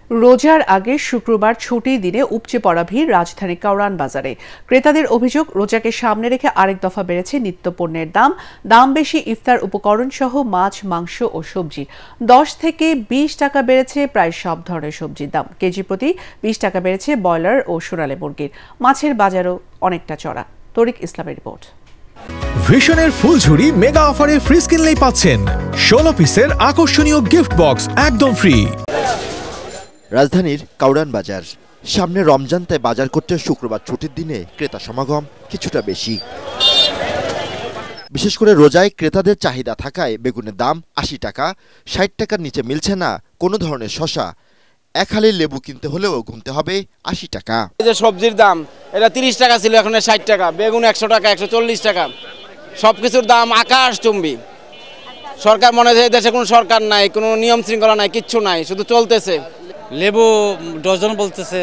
রোজার আগে শুক্রবার ছুটির দিনে উপচে পড়া ভিড় রাজধানীর কাউরান বাজারে। ক্রেতাদের অভিযোগ, রোজাকে সামনে রেখে আরেক দফা বেড়েছে নিত্যপণ্যের দাম বেশি ইফতার উপকরণ সহ মাছ, মাংস ও সবজি। 10 থেকে 20 টাকা বেড়েছে প্রায় সব ধরনের সবজির দাম। কেজি প্রতি 20 টাকা বেড়েছে ব্রয়লার ও সোনালী মুরগির। মাছের বাজারও অনেকটা চড়া। তরিক ইসলামের রিপোর্ট। ভিশনের ফুলঝুরি মেগা অফারে ফ্রিজ কিনলেই পাচ্ছেন 16 পিসের আকর্ষণীয় গিফট বক্স একদম ফ্রি। রাজধানীর কাউরান বাজার। সামনে রমজান, তাই বাজার করতে শুক্রবার ছুটির দিনে ক্রেতা সমাগম কিছুটা বেশি। বিশেষ করে রোজায় ক্রেতাদের চাহিদা থাকায় বেগুনের দাম 80 টাকা, 60 টাকার নিচে মিলছে না কোনো ধরনের শসা। এক হালি লেবু কিনতে হলেও গুনতে হবে 80 টাকা। এই যে সবজির দাম, এটা 30 টাকা ছিল, এখন 60 টাকা। বেগুন 100 টাকা, 140 টাকা। সবকিছুর দাম আকাশচুম্বী। সরকার মনে হয় দেশে কোনো সরকার নাই, কোনো নিয়ম শৃঙ্খলা নাই, কিচ্ছু নাই, শুধু চলতেছে। লেবু ডজন বলতেছে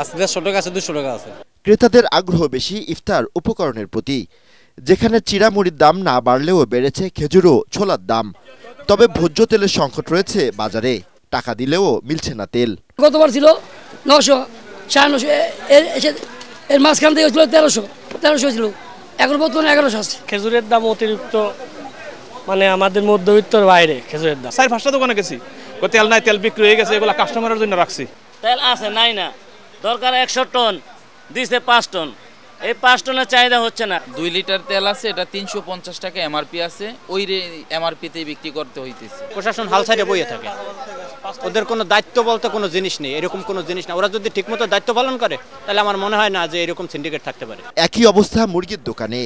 150 টাকা আছে, 200 টাকা আছে। ক্রেতাদের আগ্রহ বেশি ইফতার উপকরণের প্রতি। যেখানে চিড়ামুড়ির দাম না বাড়লেও বেড়েছে খেজুর ও ছোলার দাম। তবে ভোজ্য তেলের সংকট রয়েছে বাজারে, টাকা দিলেও মিলছে না তেল। গতবার ছিল 900, 950, এর মাঝখান থেকে ছিল 1300 ছিল, এখন বর্তমানে 1100 আছে। খেজুরের দাম অতিরিক্ত, মানে আমাদের মধ্যবিত্তর বাইরে খেজুরের দাম। 4-5টা দোকানে গেছি, তেল নাই, তেল বিক্রি হয়ে গেছে, এগুলো কাস্টমারের জন্য রাখছি। তেল আছে নাই না, দরকার 100 টন, দিছে 5 টন, এই 5 টনের চাহিদা হচ্ছে না। 2 লিটার তেল আছে, এটা 350 টাকা এমআরপি আছে, ওই এমআরপিতেই বিক্রি করতে হইতেছে। প্রশাসন হাল ছাড়ে বইয়ে থাকে, ওদের কোনো দায়িত্ব বলতে কোনো জিনিস নেই, এরকম কোনো জিনিস না। ওরা যদি ঠিকমতো দায়িত্ব পালন করে তাহলে আমার মনে হয় না যে এরকম সিন্ডিকেট থাকতে পারে। একই অবস্থা মুরগির দোকানে।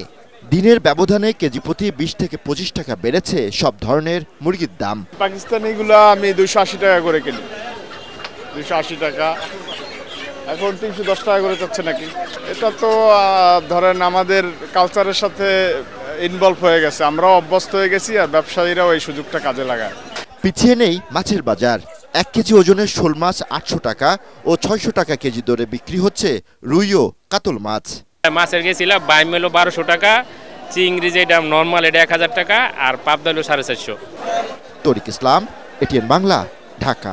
দিনের ব্যবধানে কেজি প্রতি 20 থেকে 25 টাকা বেড়েছে সব ধরনের মুরগির দাম। পাকিস্তানিগুলো আমি 280 টাকা করে কিনি, 280 টাকা, এখন 310 টাকা করে যাচ্ছে নাকি। এটা তো ধরেন আমাদের কালচারের সাথে ইনভলভ হয়ে গেছে, আমরাও অভ্যস্ত হয়ে গেছি, আর ব্যবসায়ীরাও এই সুযোগটা কাজে লাগায়। পিছিয়ে নেই মাছের বাজার। 1 কেজি ওজনের শোল মাছ 800 টাকা ও 600 টাকা কেজি দরে বিক্রি হচ্ছে রুই ও কাতল মাছ। মাছের গেছিল বাইম হলো 1200 টাকা, চিংড়ি যেটা নর্মাল এটা 1000 টাকা, আর পাবদা হলো 450। তরিক ইসলাম, এটিএন বাংলা, ঢাকা।